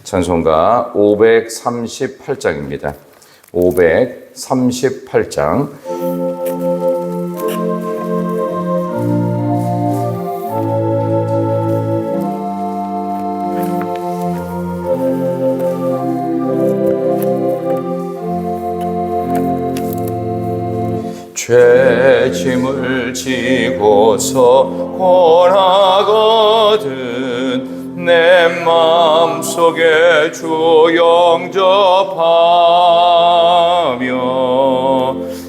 찬송가 538장입니다. 538장. 죄짐을 지고서 권하거든 내 마음속에 주 영접하며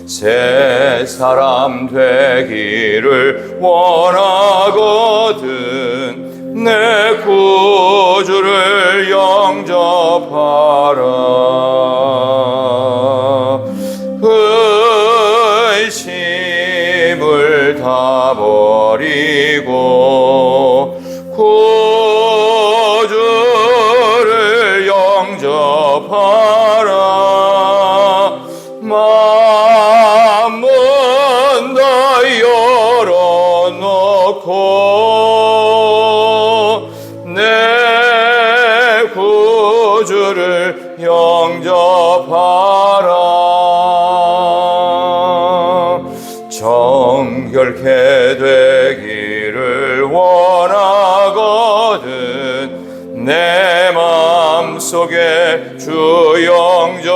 새 사람 되기를 원하거든 내 구주를 영접하라. 의심을 다 버리고 구주를 영접하라. 마음은 다 열어놓고 내 구주를 영접하라. 정결케 되기를 원하거든 내 마음속에 주 영접하며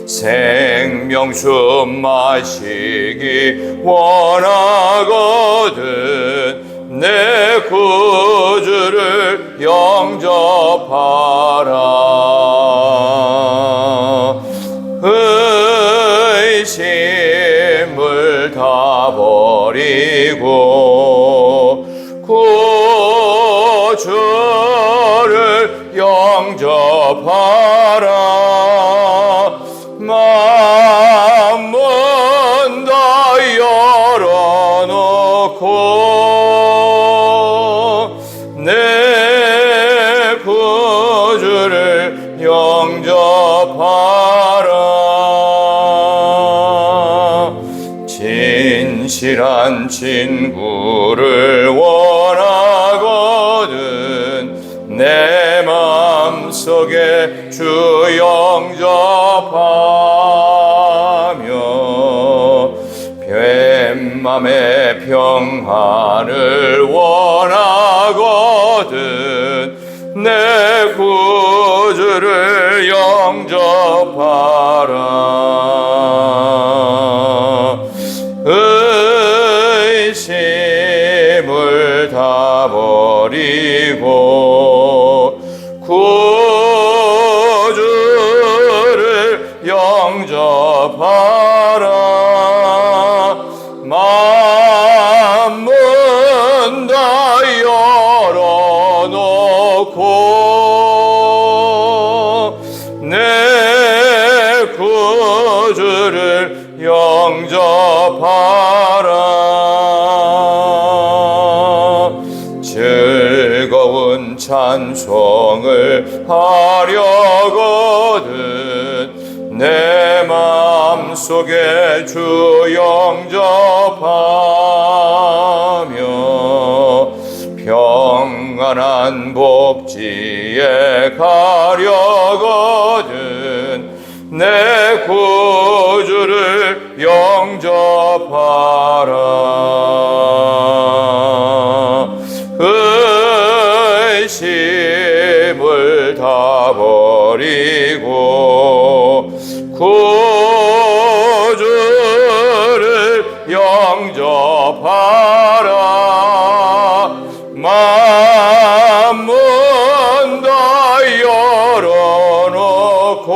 생명수 마시기 원하거든 내 구주를 영접하라. 의심을 다 버리고 구주를 영접하라. 마음은 다 열어놓고 내 구주를 영접하라. 진실한 친구를 원하거든 내 마음속에 주 영접하며 뱀맘의 평안을 원하거든 내 구주를 영접하라. 의심을 다 버리고 구주를 영접하라. 마음은 다 열어놓고 내 구주를 영접하라. 즐거운 찬송을 하려거든 내 마음속에 주 영접하며 평안한 복지에 가려거든 내 구주를 영접하라. 의심을 다 버리고 구주를 영접하라. 마음은 다 열어놓고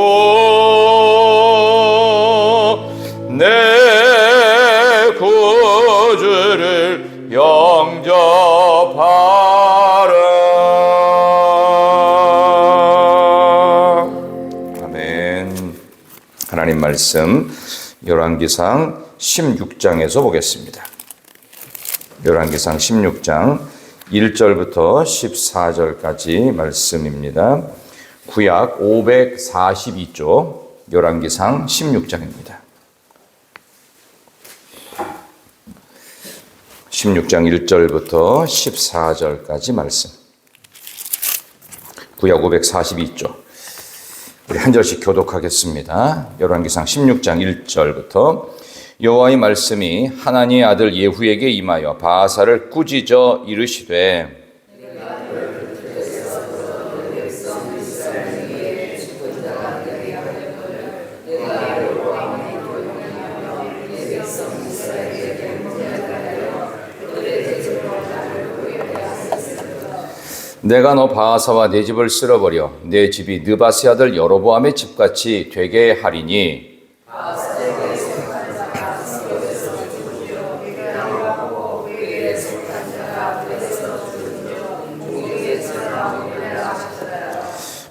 내 구주를 영접하라. 아멘. 하나님 말씀 열왕기상 16장에서 보겠습니다. 열왕기상 16장 1절부터 14절까지 말씀입니다. 구약 542쪽 열왕기상 16장입니다. 16장 1절부터 14절까지 말씀. 구약 542조. 우리 한 절씩 교독하겠습니다. 열왕기상 16장 1절부터 여호와의 말씀이 하나니의 아들 예후에게 임하여 바하사를 꾸짖어 이르시되 내가 너 바하사와 내 집을 쓸어버려 내 집이 느바세 아들 여로보암의 집같이 되게 하리니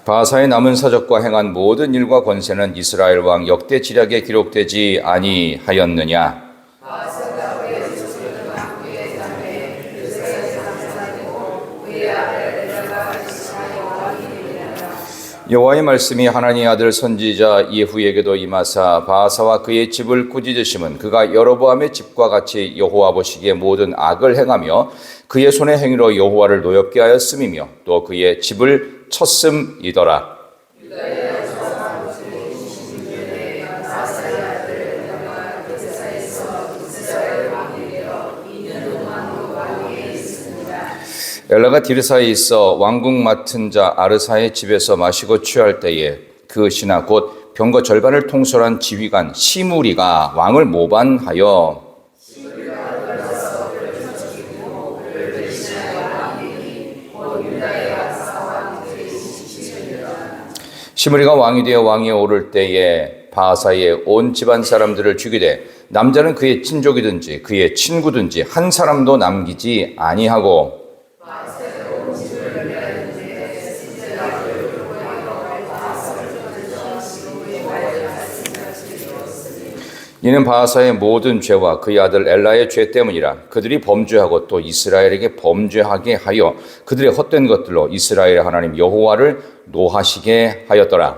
바하사의 남은 사적과 행한 모든 일과 권세는 이스라엘 왕 역대 지략에 기록되지 아니하였느냐. 여호와의 말씀이 하나님의 아들 선지자 예후에게도 임하사 바하사와 그의 집을 꾸짖으심은 그가 여로보암의 집과 같이 여호와 보시기에 모든 악을 행하며 그의 손의 행위로 여호와를 노엽게 하였음이며 또 그의 집을 쳤음이더라. 엘라가 디르사에 있어 왕궁 맡은 자 아르사의 집에서 마시고 취할 때에 그 신하 곧 병거 절반을 통솔한 지휘관 시므리가 왕을 모반하여 시므리가 왕이 되어 왕위에 오를 때에 바하사의 온 집안 사람들을 죽이되 남자는 그의 친족이든지 그의 친구든지 한 사람도 남기지 아니하고 이는 바하사의 모든 죄와 그의 아들 엘라의 죄 때문이라. 그들이 범죄하고 또 이스라엘에게 범죄하게 하여 그들의 헛된 것들로 이스라엘의 하나님 여호와를 노하시게 하였더라.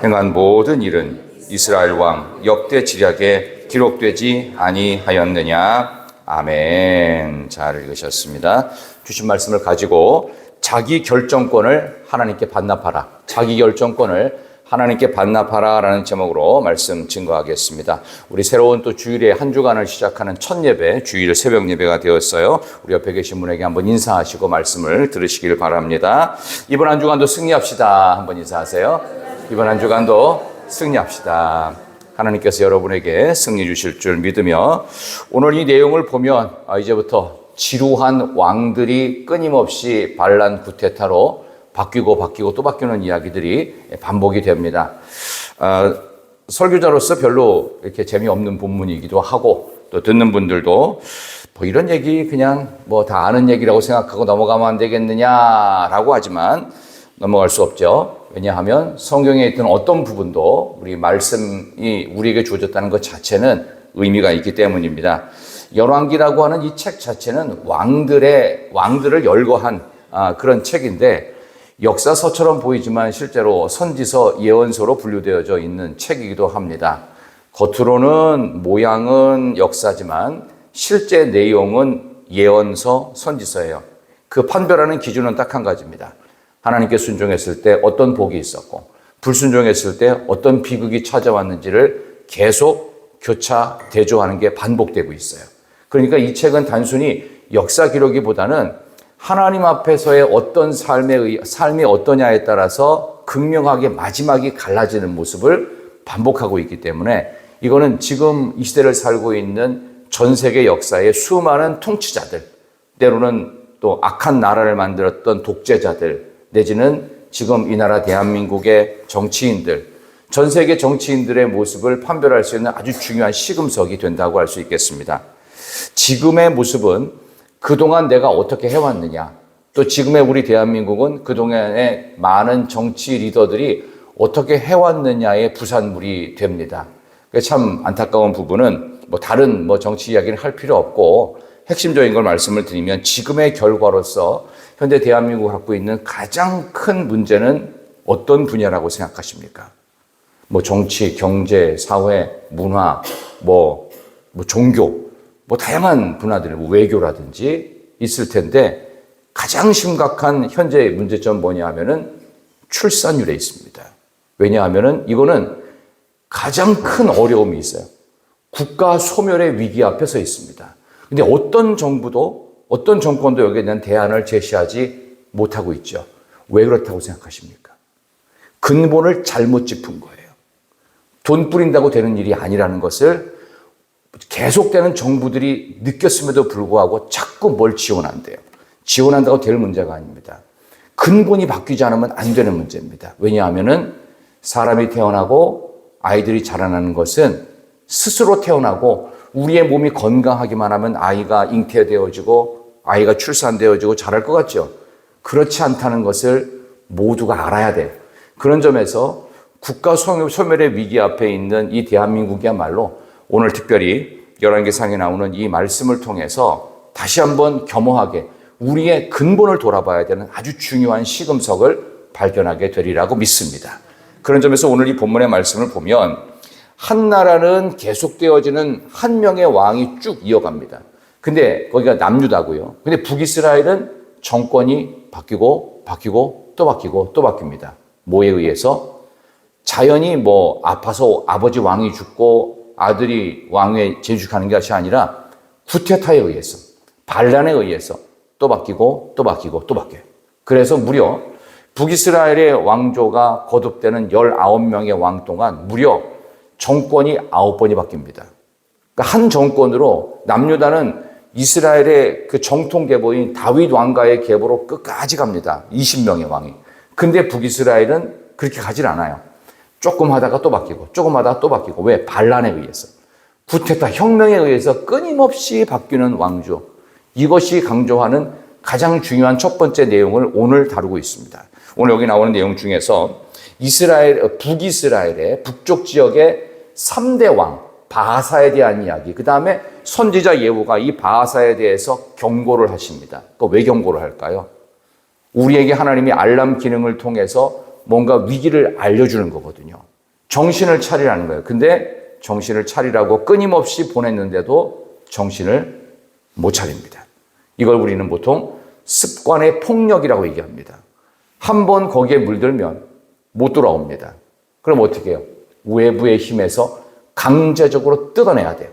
행한 모든 일은 이스라엘 왕 역대 지략에 기록되지 아니하였느냐. 아멘. 잘 읽으셨습니다. 주신 말씀을 가지고 자기 결정권을 하나님께 반납하라. 자기 결정권을 하나님께 반납하라 라는 제목으로 말씀 증거하겠습니다. 우리 새로운 또 주일의 한 주간을 시작하는 첫 예배, 주일 새벽 예배가 되었어요. 우리 옆에 계신 분에게 한번 인사하시고 말씀을 들으시길 바랍니다. 이번 한 주간도 승리합시다. 한번 인사하세요. 이번 한 주간도 승리합시다. 하나님께서 여러분에게 승리 주실 줄 믿으며 오늘 이 내용을 보면 이제부터 지루한 왕들이 끊임없이 반란 구테타로 바뀌고 또 바뀌는 이야기들이 반복이 됩니다. 설교자로서 별로 이렇게 재미없는 본문이기도 하고 또 듣는 분들도 뭐 이런 얘기 그냥 뭐 다 아는 얘기라고 생각하고 넘어가면 안 되겠느냐라고 하지만 넘어갈 수 없죠. 왜냐하면 성경에 있던 어떤 부분도 우리 말씀이 우리에게 주어졌다는 것 자체는 의미가 있기 때문입니다. 열왕기라고 하는 이 책 자체는 왕들을 열거한 그런 책인데 역사서처럼 보이지만 실제로 선지서, 예언서로 분류되어져 있는 책이기도 합니다. 겉으로는 모양은 역사지만 실제 내용은 예언서, 선지서예요. 그 판별하는 기준은 딱 한 가지입니다. 하나님께 순종했을 때 어떤 복이 있었고 불순종했을 때 어떤 비극이 찾아왔는지를 계속 교차 대조하는 게 반복되고 있어요. 그러니까 이 책은 단순히 역사 기록이보다는 하나님 앞에서의 어떤 삶이 어떠냐에 따라서 극명하게 마지막이 갈라지는 모습을 반복하고 있기 때문에 이거는 지금 이 시대를 살고 있는 전 세계 역사의 수많은 통치자들, 때로는 또 악한 나라를 만들었던 독재자들, 내지는 지금 이 나라 대한민국의 정치인들, 전 세계 정치인들의 모습을 판별할 수 있는 아주 중요한 시금석이 된다고 할 수 있겠습니다. 지금의 모습은 그동안 내가 어떻게 해왔느냐, 또 지금의 우리 대한민국은 그동안의 많은 정치 리더들이 어떻게 해왔느냐의 부산물이 됩니다. 참 안타까운 부분은 다른 정치 이야기는 할 필요 없고 핵심적인 걸 말씀을 드리면 지금의 결과로서 현대 대한민국이 갖고 있는 가장 큰 문제는 어떤 분야라고 생각하십니까? 정치, 경제, 사회, 문화, 종교, 뭐 다양한 분야들, 뭐 외교라든지 있을 텐데 가장 심각한 현재 문제점은 뭐냐 하면은 출산율에 있습니다. 왜냐하면은 이거는 가장 큰 어려움이 있어요. 국가 소멸의 위기 앞에 서 있습니다. 근데 어떤 정부도 어떤 정권도 여기에 대한 대안을 제시하지 못하고 있죠. 왜 그렇다고 생각하십니까? 근본을 잘못 짚은 거예요. 돈 뿌린다고 되는 일이 아니라는 것을 계속되는 정부들이 느꼈음에도 불구하고 자꾸 뭘 지원한대요. 지원한다고 될 문제가 아닙니다. 근본이 바뀌지 않으면 안 되는 문제입니다. 왜냐하면은 사람이 태어나고 아이들이 자라나는 것은 스스로 태어나고 우리의 몸이 건강하기만 하면 아이가 잉태되어지고 아이가 출산되어지고 자랄 것 같죠? 그렇지 않다는 것을 모두가 알아야 돼요. 그런 점에서 국가 소멸의 위기 앞에 있는 이 대한민국이야말로 오늘 특별히 열왕기상에 나오는 이 말씀을 통해서 다시 한번 겸허하게 우리의 근본을 돌아봐야 되는 아주 중요한 시금석을 발견하게 되리라고 믿습니다. 그런 점에서 오늘 이 본문의 말씀을 보면 한 나라는 계속되어지는 한 명의 왕이 쭉 이어갑니다. 근데 거기가 남유다고요. 근데 북이스라엘은 정권이 바뀌고 또 바뀝니다. 뭐에 의해서? 자연히 뭐 아파서 아버지 왕이 죽고 아들이 왕위에 재직하는 것이 아니라 쿠데타에 의해서, 반란에 의해서 또 바뀌어요. 그래서 무려 북이스라엘의 왕조가 거듭되는 19명의 왕 동안 무려 정권이 9번이 바뀝니다. 그러니까 한 정권으로 남유다는 이스라엘의 그 정통 계보인 다윗 왕가의 계보로 끝까지 갑니다. 20명의 왕이. 근데 북이스라엘은 그렇게 가질 않아요. 조금 하다가 또 바뀌고. 왜? 반란에 의해서. 쿠데타 혁명에 의해서 끊임없이 바뀌는 왕조. 이것이 강조하는 가장 중요한 첫 번째 내용을 오늘 다루고 있습니다. 오늘 여기 나오는 내용 중에서 북이스라엘의 북쪽 지역의 3대 왕, 바하사에 대한 이야기, 그 다음에 선지자 예후가 이 바하사에 대해서 경고를 하십니다. 왜 경고를 할까요? 우리에게 하나님이 알람 기능을 통해서 뭔가 위기를 알려주는 거거든요. 정신을 차리라는 거예요. 근데 정신을 차리라고 끊임없이 보냈는데도 정신을 못 차립니다. 이걸 우리는 보통 습관의 폭력이라고 얘기합니다. 한번 거기에 물들면 못 돌아옵니다. 그럼 어떻게 해요? 외부의 힘에서 강제적으로 뜯어내야 돼요.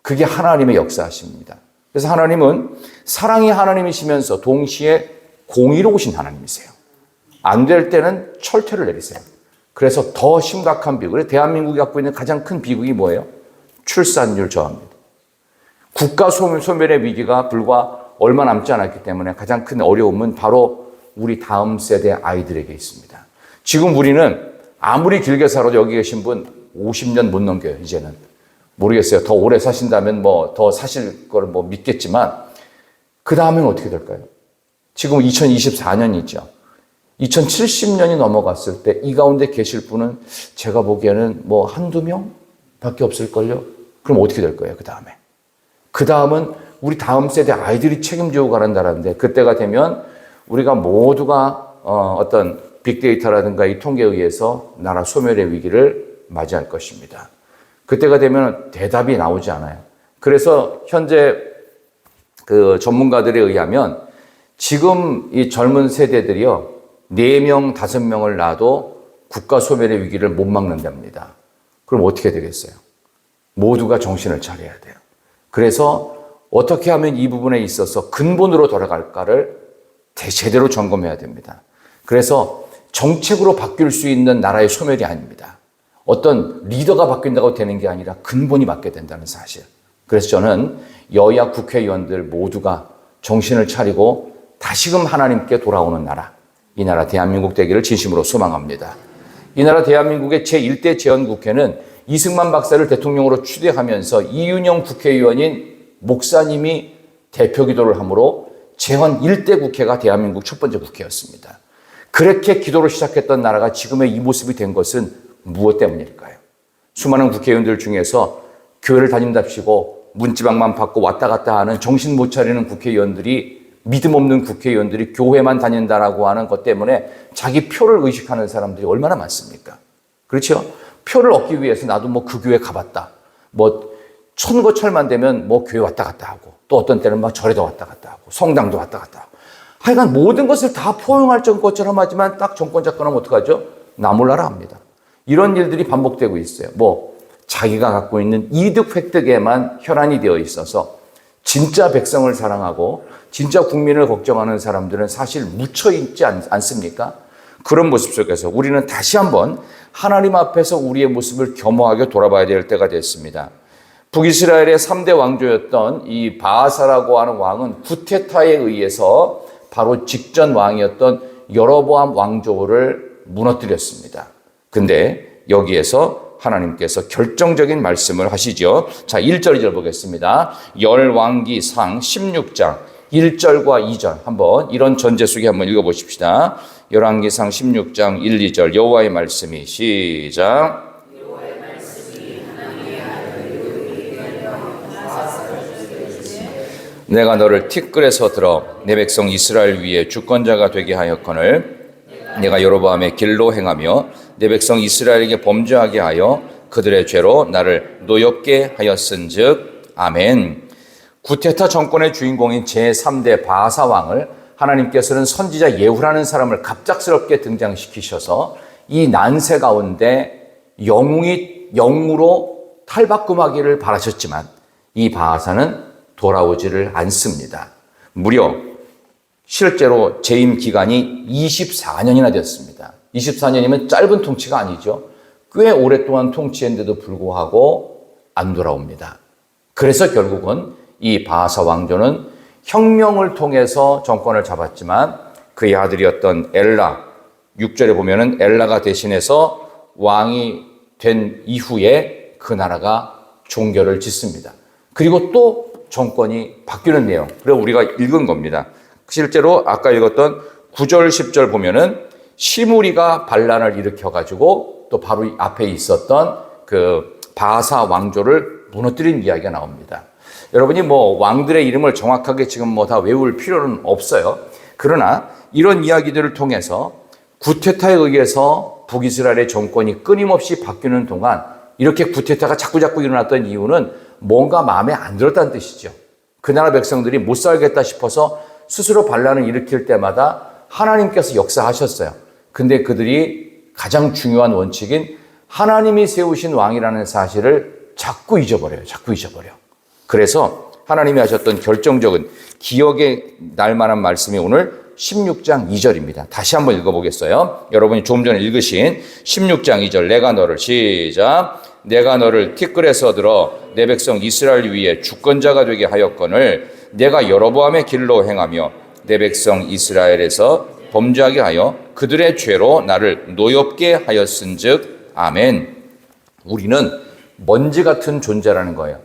그게 하나님의 역사하십니다. 그래서 하나님은 사랑이 하나님이시면서 동시에 공의로우신 하나님이세요. 안 될 때는 철퇴를 내리세요. 그래서 더 심각한 비극, 그래서 대한민국이 갖고 있는 가장 큰 비극이 뭐예요? 출산율 저하입니다. 국가 소멸의 위기가 불과 얼마 남지 않았기 때문에 가장 큰 어려움은 바로 우리 다음 세대 아이들에게 있습니다. 지금 우리는 아무리 길게 살아도 여기 계신 분 50년 못 넘겨요, 이제는. 모르겠어요. 더 오래 사신다면 뭐 더 사실 걸 뭐 믿겠지만, 그 다음에는 어떻게 될까요? 지금 2024년이죠. 2070년이 넘어갔을 때 이 가운데 계실 분은 제가 보기에는 뭐 한두 명 밖에 없을걸요? 그럼 어떻게 될 거예요, 그 다음에? 그 다음은 우리 다음 세대 아이들이 책임지고 가는다라는데, 그때가 되면 우리가 모두가 어떤 빅데이터라든가 이 통계에 의해서 나라 소멸의 위기를 맞이할 것입니다. 그때가 되면 대답이 나오지 않아요. 그래서 현재 그 전문가들에 의하면 지금 이 젊은 세대들이요, 4명, 5명을 낳아도 국가 소멸의 위기를 못 막는답니다. 그럼 어떻게 되겠어요? 모두가 정신을 차려야 돼요. 그래서 어떻게 하면 이 부분에 있어서 근본으로 돌아갈까를 제대로 점검해야 됩니다. 그래서 정책으로 바뀔 수 있는 나라의 소멸이 아닙니다. 어떤 리더가 바뀐다고 되는 게 아니라 근본이 바뀌어야 된다는 사실. 그래서 저는 여야 국회의원들 모두가 정신을 차리고 다시금 하나님께 돌아오는 나라, 이 나라 대한민국 되기를 진심으로 소망합니다. 이 나라 대한민국의 제1대 재헌국회는 이승만 박사를 대통령으로 추대하면서 이윤영 국회의원인 목사님이 대표기도를 하므로 재헌 1대 국회가 대한민국 첫 번째 국회였습니다. 그렇게 기도를 시작했던 나라가 지금의 이 모습이 된 것은 무엇 때문일까요? 수많은 국회의원들 중에서 교회를 다닌답시고 문지방만 받고 왔다 갔다 하는 정신 못 차리는 국회의원들이, 믿음 없는 국회의원들이 교회만 다닌다라고 하는 것 때문에 자기 표를 의식하는 사람들이 얼마나 많습니까? 그렇죠? 표를 얻기 위해서 나도 뭐 그 교회 가봤다. 뭐 천고철만 되면 뭐 교회 왔다 갔다 하고 또 어떤 때는 막 절에도 왔다 갔다 하고 성당도 왔다 갔다 하고 하여간 모든 것을 다 포용할 것처럼 하지만 딱 정권 잡고나면 어떡하죠? 나몰라라 합니다. 이런 일들이 반복되고 있어요. 뭐 자기가 갖고 있는 이득 획득에만 혈안이 되어 있어서 진짜 백성을 사랑하고 진짜 국민을 걱정하는 사람들은 사실 묻혀있지 않습니까? 그런 모습 속에서 우리는 다시 한번 하나님 앞에서 우리의 모습을 겸허하게 돌아봐야 될 때가 됐습니다. 북이스라엘의 3대 왕조였던 이 바아사라고 하는 왕은 구테타에 의해서 바로 직전 왕이었던 여로보암 왕조를 무너뜨렸습니다. 근데 여기에서 하나님께서 결정적인 말씀을 하시죠. 자, 1절 2절 보겠습니다. 열왕기상 16장 1절과 2절 한번 이런 전제 속에 한번 읽어보십시다. 열왕기상 16장 1, 2절 여호와의 말씀이 시작. 내가 너를 티끌에서 들어 내 백성 이스라엘 위에 주권자가 되게 하였거늘 내가 여로보암의 길로 행하며 내 백성 이스라엘에게 범죄하게 하여 그들의 죄로 나를 노엽게 하였은즉 아멘. 구테타 정권의 주인공인 제3대 바아사 왕을 하나님께서는 선지자 예후라는 사람을 갑작스럽게 등장시키셔서 이 난세 가운데 영으로 탈바꿈하기를 바라셨지만 이 바아사는 돌아오지를 않습니다. 무려 실제로 재임 기간이 24년이나 됐습니다. 24년이면 짧은 통치가 아니죠. 꽤 오랫동안 통치했는데도 불구하고 안 돌아옵니다. 그래서 결국은 이 바아사 왕조는 혁명을 통해서 정권을 잡았지만 그의 아들이었던 엘라, 6절에 보면은 엘라가 대신해서 왕이 된 이후에 그 나라가 종결을 짓습니다. 그리고 또 정권이 바뀌는 내용. 그래서 우리가 읽은 겁니다. 실제로 아까 읽었던 9절, 10절 보면은 시므리가 반란을 일으켜가지고 또 바로 앞에 있었던 그 바아사 왕조를 무너뜨린 이야기가 나옵니다. 여러분이 뭐 왕들의 이름을 정확하게 지금 뭐 다 외울 필요는 없어요. 그러나 이런 이야기들을 통해서 구테타에 의해서 북이스라엘의 정권이 끊임없이 바뀌는 동안 이렇게 구테타가 자꾸 일어났던 이유는 뭔가 마음에 안 들었다는 뜻이죠. 그 나라 백성들이 못 살겠다 싶어서 스스로 반란을 일으킬 때마다 하나님께서 역사하셨어요. 근데 그들이 가장 중요한 원칙인 하나님이 세우신 왕이라는 사실을 자꾸 잊어버려요. 그래서 하나님이 하셨던 결정적인 기억에 날 만한 말씀이 오늘 16장 2절입니다. 다시 한번 읽어보겠어요. 여러분이 조금 전에 읽으신 16장 2절 내가 너를 시작. 내가 너를 티끌에서 들어 내 백성 이스라엘 위에 주권자가 되게 하였거늘 내가 여로보암의 길로 행하며 내 백성 이스라엘에서 범죄하게 하여 그들의 죄로 나를 노엽게 하였은즉 아멘. 우리는 먼지 같은 존재라는 거예요.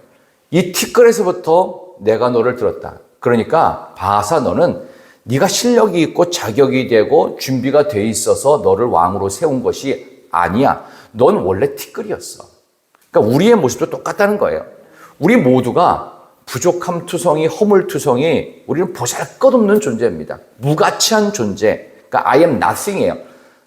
이 티끌에서부터 내가 너를 들었다. 그러니까 바아사 너는 네가 실력이 있고 자격이 되고 준비가 돼 있어서 너를 왕으로 세운 것이 아니야. 넌 원래 티끌이었어. 그러니까 우리의 모습도 똑같다는 거예요. 우리 모두가 부족함 투성이, 허물 투성이 우리는 보잘것없는 존재입니다. 무가치한 존재. 그러니까 I am nothing이에요.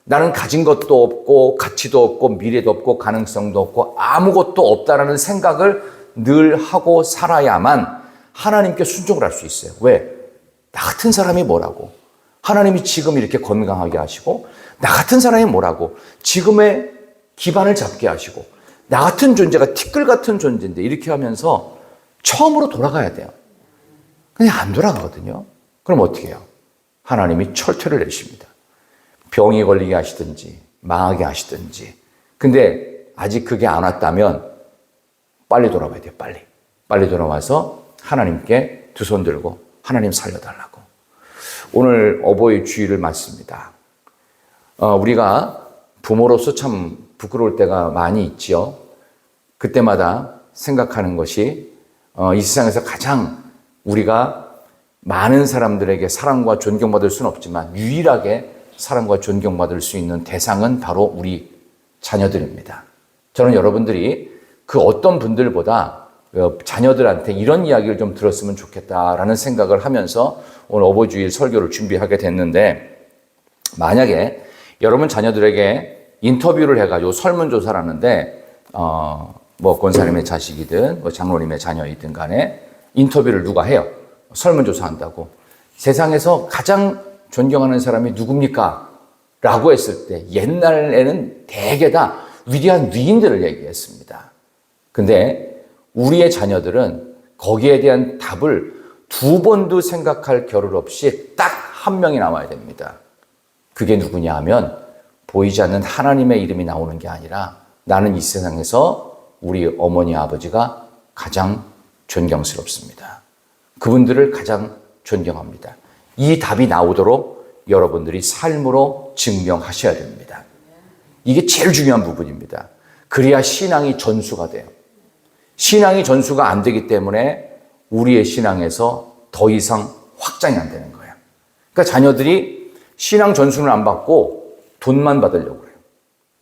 나는 가진 것도 없고 가치도 없고 미래도 없고 가능성도 없고 아무것도 없다라는 생각을 늘 하고 살아야만 하나님께 순종을 할 수 있어요. 왜? 나 같은 사람이 뭐라고? 하나님이 지금 이렇게 건강하게 하시고 나 같은 사람이 뭐라고? 지금의 기반을 잡게 하시고 나 같은 존재가 티끌 같은 존재인데 이렇게 하면서 처음으로 돌아가야 돼요. 그냥 안 돌아가거든요. 그럼 어떻게 해요? 하나님이 철퇴를 내십니다. 병이 걸리게 하시든지 망하게 하시든지. 근데 아직 그게 안 왔다면 빨리 돌아와야 돼요. 빨리 돌아와서 하나님께 두 손 들고 하나님 살려달라고. 오늘 어버이 주일을 맞습니다. 우리가 부모로서 참 부끄러울 때가 많이 있지요. 그때마다 생각하는 것이 이 세상에서 가장 우리가 많은 사람들에게 사랑과 존경받을 수는 없지만 유일하게 사랑과 존경받을 수 있는 대상은 바로 우리 자녀들입니다. 저는 여러분들이 그 어떤 분들보다 자녀들한테 이런 이야기를 좀 들었으면 좋겠다라는 생각을 하면서 오늘 어버이주일 설교를 준비하게 됐는데 만약에 여러분 자녀들에게 인터뷰를 해가지고 설문조사를 하는데 뭐 권사님의 자식이든 뭐 장로님의 자녀이든 간에 인터뷰를 누가 해요. 설문조사한다고. 세상에서 가장 존경하는 사람이 누굽니까? 라고 했을 때 옛날에는 대개 다 위대한 위인들을 얘기했습니다. 근데 우리의 자녀들은 거기에 대한 답을 두 번도 생각할 겨를 없이 딱 한 명이 나와야 됩니다. 그게 누구냐 하면 보이지 않는 하나님의 이름이 나오는 게 아니라 나는 이 세상에서 우리 어머니 아버지가 가장 존경스럽습니다. 그분들을 가장 존경합니다. 이 답이 나오도록 여러분들이 삶으로 증명하셔야 됩니다. 이게 제일 중요한 부분입니다. 그래야 신앙이 전수가 돼요. 신앙이 전수가 안 되기 때문에 우리의 신앙에서 더 이상 확장이 안 되는 거예요. 그러니까 자녀들이 신앙 전수는 안 받고 돈만 받으려고 해요.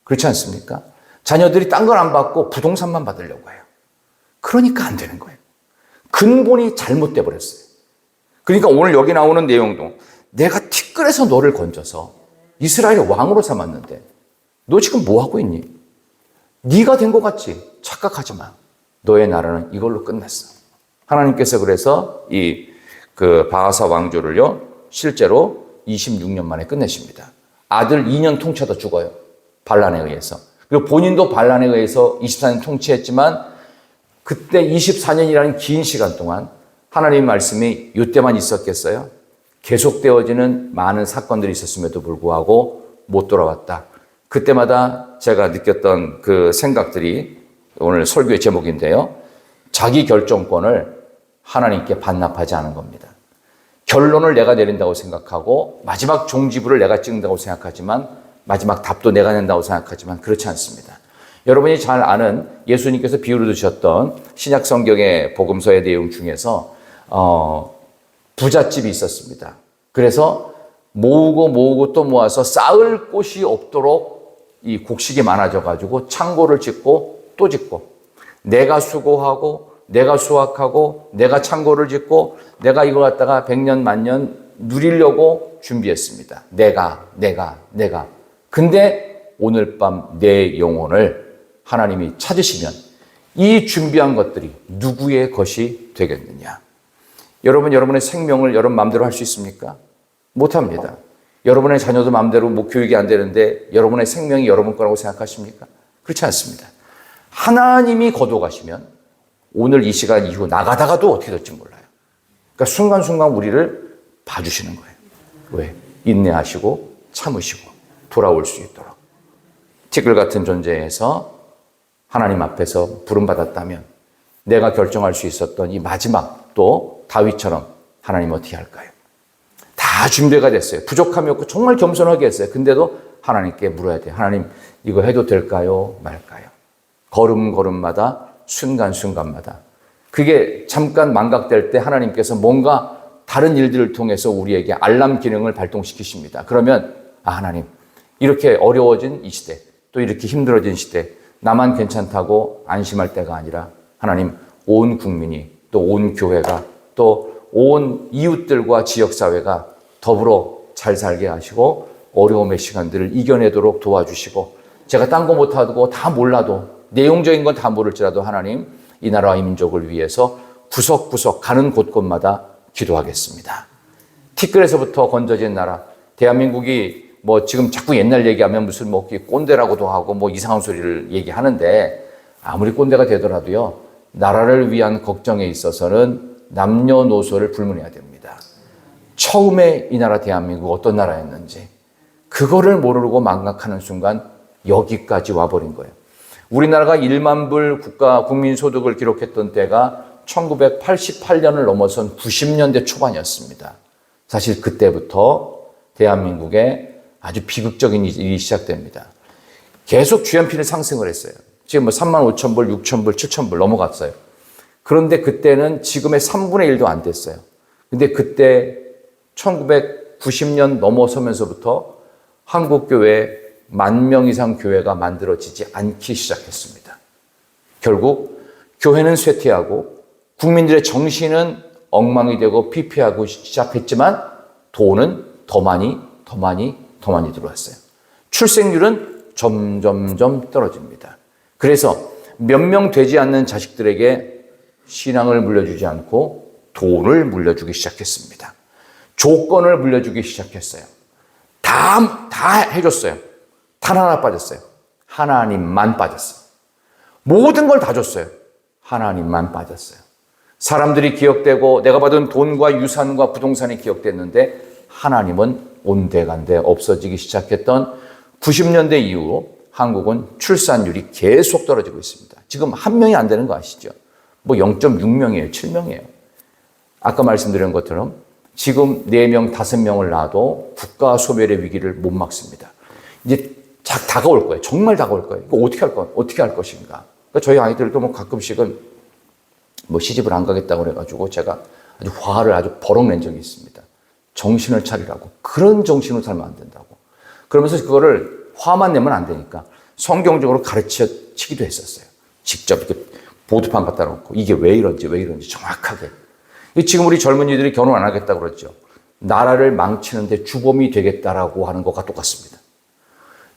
그렇지 않습니까? 자녀들이 딴 건 안 받고 부동산만 받으려고 해요. 그러니까 안 되는 거예요. 근본이 잘못돼 버렸어요. 그러니까 오늘 여기 나오는 내용도 내가 티끌에서 너를 건져서 이스라엘의 왕으로 삼았는데 너 지금 뭐 하고 있니? 네가 된 것 같지? 착각하지 마. 너의 나라는 이걸로 끝났어. 하나님께서 그래서 그 바하사 왕조를요 실제로 26년 만에 끝내십니다. 아들 2년 통치하다 죽어요. 반란에 의해서. 그리고 본인도 반란에 의해서 24년 통치했지만 그때 24년이라는 긴 시간 동안 하나님의 말씀이 이때만 있었겠어요? 계속되어지는 많은 사건들이 있었음에도 불구하고 못 돌아왔다. 그때마다 제가 느꼈던 그 생각들이 오늘 설교의 제목인데요. 자기 결정권을 하나님께 반납하지 않은 겁니다. 결론을 내가 내린다고 생각하고 마지막 종지부를 내가 찍는다고 생각하지만 마지막 답도 내가 낸다고 생각하지만 그렇지 않습니다. 여러분이 잘 아는 예수님께서 비유로 드셨던 신약 성경의 복음서의 내용 중에서 부잣집이 있었습니다. 그래서 모으고 또 모아서 쌓을 곳이 없도록 이 곡식이 많아져 가지고 창고를 짓고 또 짓고 내가 수고하고 내가 수확하고 내가 창고를 짓고 내가 이거 갖다가 100년 만년 누리려고 준비했습니다. 내가. 근데 오늘 밤 내 영혼을 하나님이 찾으시면 이 준비한 것들이 누구의 것이 되겠느냐? 여러분, 여러분의 생명을 여러분 마음대로 할 수 있습니까? 못합니다. 여러분의 자녀도 마음대로 교육이 안 되는데 여러분의 생명이 여러분 거라고 생각하십니까? 그렇지 않습니다. 하나님이 거둬가시면 오늘 이 시간 이후 나가다가도 어떻게 될지 몰라요. 그러니까 순간순간 우리를 봐주시는 거예요. 왜? 인내하시고 참으시고 돌아올 수 있도록. 티끌 같은 존재에서 하나님 앞에서 부름받았다면 내가 결정할 수 있었던 이 마지막 또 다윗처럼 하나님 어떻게 할까요? 다 준비가 됐어요. 부족함이 없고 정말 겸손하게 했어요. 근데도 하나님께 물어야 돼요. 하나님 이거 해도 될까요? 말까요? 걸음걸음마다 순간순간마다 그게 잠깐 망각될 때 하나님께서 뭔가 다른 일들을 통해서 우리에게 알람 기능을 발동시키십니다. 그러면 하나님 이렇게 어려워진 이 시대 또 이렇게 힘들어진 시대 나만 괜찮다고 안심할 때가 아니라 하나님 온 국민이 또 온 교회가 또 온 이웃들과 지역사회가 더불어 잘 살게 하시고 어려움의 시간들을 이겨내도록 도와주시고 제가 딴 거 못하고 다 몰라도 내용적인 건 다 모를지라도 하나님 이 나라와 이 민족을 위해서 구석구석 가는 곳곳마다 기도하겠습니다. 티끌에서부터 건져진 나라 대한민국이 뭐 지금 자꾸 옛날 얘기하면 무슨 뭐 꼰대라고도 하고 뭐 이상한 소리를 얘기하는데 아무리 꼰대가 되더라도요 나라를 위한 걱정에 있어서는 남녀노소를 불문해야 됩니다. 처음에 이 나라 대한민국 어떤 나라였는지 그거를 모르고 망각하는 순간 여기까지 와버린 거예요. 우리나라가 1만 불 국민소득을 기록했던 때가 1988년을 넘어선 90년대 초반이었습니다. 사실 그때부터 대한민국에 아주 비극적인 일이 시작됩니다. 계속 GNP는 상승을 했어요. 지금 뭐 3만 5천 불, 6천 불, 7천 불 넘어갔어요. 그런데 그때는 지금의 3분의 1도 안 됐어요. 근데 그때 1990년 넘어서면서부터 한국교회 10,000명 이상 교회가 만들어지지 않기 시작했습니다. 결국 교회는 쇠퇴하고 국민들의 정신은 엉망이 되고 피폐하고 시작했지만 돈은 더 많이 들어왔어요. 출생률은 점점점 떨어집니다. 그래서 몇 명 되지 않는 자식들에게 신앙을 물려주지 않고 돈을 물려주기 시작했습니다. 조건을 물려주기 시작했어요. 다 해줬어요. 단 하나 빠졌어요. 하나님만 빠졌어요. 모든 걸 다 줬어요. 하나님만 빠졌어요. 사람들이 기억되고 내가 받은 돈과 유산과 부동산이 기억됐는데 하나님은 온데간데 없어지기 시작했던 90년대 이후 한국은 출산율이 계속 떨어지고 있습니다. 지금 한 명이 안 되는 거 아시죠? 뭐 0.6명이에요. 7명이에요. 아까 말씀드린 것처럼 지금 4명, 5명을 낳아도 국가 소멸의 위기를 못 막습니다. 이제 다가올 거예요. 정말 다가올 거예요. 이거 어떻게 할 것인가. 그러니까 저희 아이들도 뭐 가끔씩은 뭐 시집을 안 가겠다고 그래가지고 제가 아주 화를 아주 버럭 낸 적이 있습니다. 정신을 차리라고. 그런 정신으로 살면 안 된다고. 그러면서 그거를 화만 내면 안 되니까 성경적으로 가르치기도 했었어요. 직접 이렇게 보드판 갖다 놓고 이게 왜 이런지 정확하게. 지금 우리 젊은이들이 결혼 안 하겠다고 그러죠. 나라를 망치는데 주범이 되겠다라고 하는 것과 똑같습니다.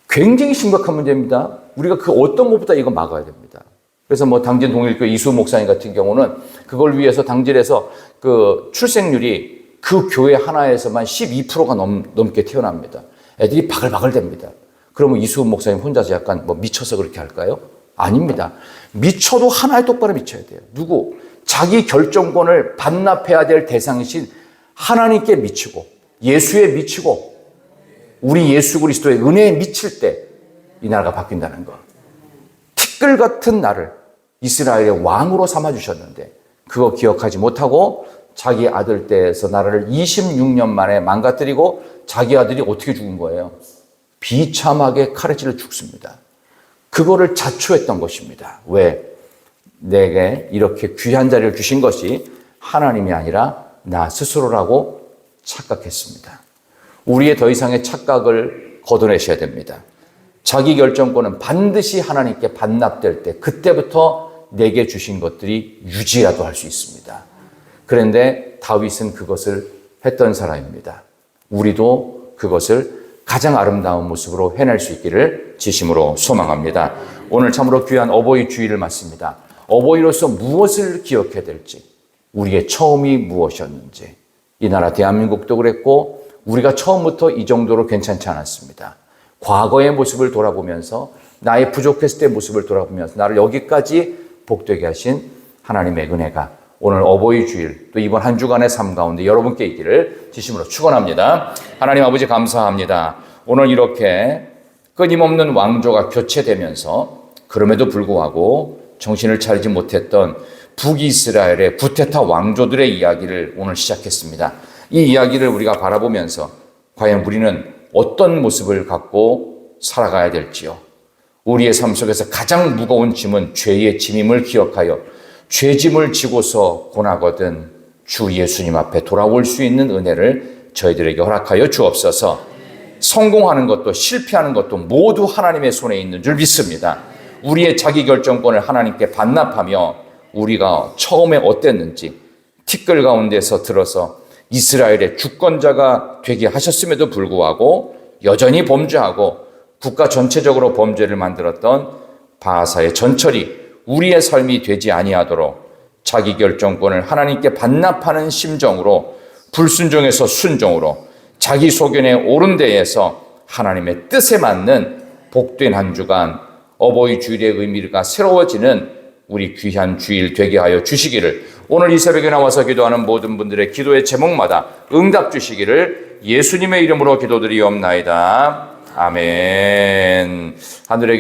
굉장히 심각한 문제입니다. 우리가 그 어떤 것보다 이거 막아야 됩니다. 그래서 뭐 당진 동일교 이수 목사님 같은 경우는 그걸 위해서 당진에서 그 출생률이 그 교회 하나에서만 12%가 넘게 태어납니다. 애들이 바글바글 됩니다. 그러면 이수 목사님 혼자서 약간 뭐 미쳐서 그렇게 할까요? 아닙니다. 미쳐도 하나에 똑바로 미쳐야 돼요. 누구? 자기 결정권을 반납해야 될 대상이신 하나님께 미치고 예수에 미치고 우리 예수 그리스도의 은혜에 미칠 때 이 나라가 바뀐다는 거. 티끌 같은 나를 이스라엘의 왕으로 삼아주셨는데 그거 기억하지 못하고 자기 아들 때에서 나라를 26년 만에 망가뜨리고 자기 아들이 어떻게 죽은 거예요? 비참하게 칼에 찔러 죽습니다. 그거를 자초했던 것입니다. 왜? 내게 이렇게 귀한 자리를 주신 것이 하나님이 아니라 나 스스로라고 착각했습니다. 우리의 더 이상의 착각을 걷어내셔야 됩니다. 자기 결정권은 반드시 하나님께 반납될 때 그때부터 내게 주신 것들이 유지라도 할 수 있습니다. 그런데 다윗은 그것을 했던 사람입니다. 우리도 그것을 가장 아름다운 모습으로 해낼 수 있기를 진심으로 소망합니다. 오늘 참으로 귀한 어버이 주일을 맞습니다. 어버이로서 무엇을 기억해야 될지, 우리의 처음이 무엇이었는지, 이 나라 대한민국도 그랬고 우리가 처음부터 이 정도로 괜찮지 않았습니다. 과거의 모습을 돌아보면서 나의 부족했을 때의 모습을 돌아보면서 나를 여기까지 복되게 하신 하나님의 은혜가 오늘 어버이 주일 또 이번 한 주간의 삶 가운데 여러분께 있기를 진심으로 축원합니다. 하나님 아버지 감사합니다. 오늘 이렇게 끊임없는 왕조가 교체되면서 그럼에도 불구하고 정신을 차리지 못했던 북이스라엘의 구테타 왕조들의 이야기를 오늘 시작했습니다. 이 이야기를 우리가 바라보면서 과연 우리는 어떤 모습을 갖고 살아가야 될지요. 우리의 삶 속에서 가장 무거운 짐은 죄의 짐임을 기억하여 죄짐을 지고서 고나거든 주 예수님 앞에 돌아올 수 있는 은혜를 저희들에게 허락하여 주옵소서. 성공하는 것도 실패하는 것도 모두 하나님의 손에 있는 줄 믿습니다. 우리의 자기 결정권을 하나님께 반납하며 우리가 처음에 어땠는지 티끌 가운데서 들어서 이스라엘의 주권자가 되게 하셨음에도 불구하고 여전히 범죄하고 국가 전체적으로 범죄를 만들었던 바하사의 전철이 우리의 삶이 되지 아니하도록 자기 결정권을 하나님께 반납하는 심정으로 불순종에서 순종으로 자기 소견에 옳은 데에서 하나님의 뜻에 맞는 복된 한 주간 어버이 주일의 의미가 새로워지는 우리 귀한 주일 되게 하여 주시기를 오늘 이 새벽에 나와서 기도하는 모든 분들의 기도의 제목마다 응답 주시기를 예수님의 이름으로 기도드리옵나이다. 아멘. 하늘의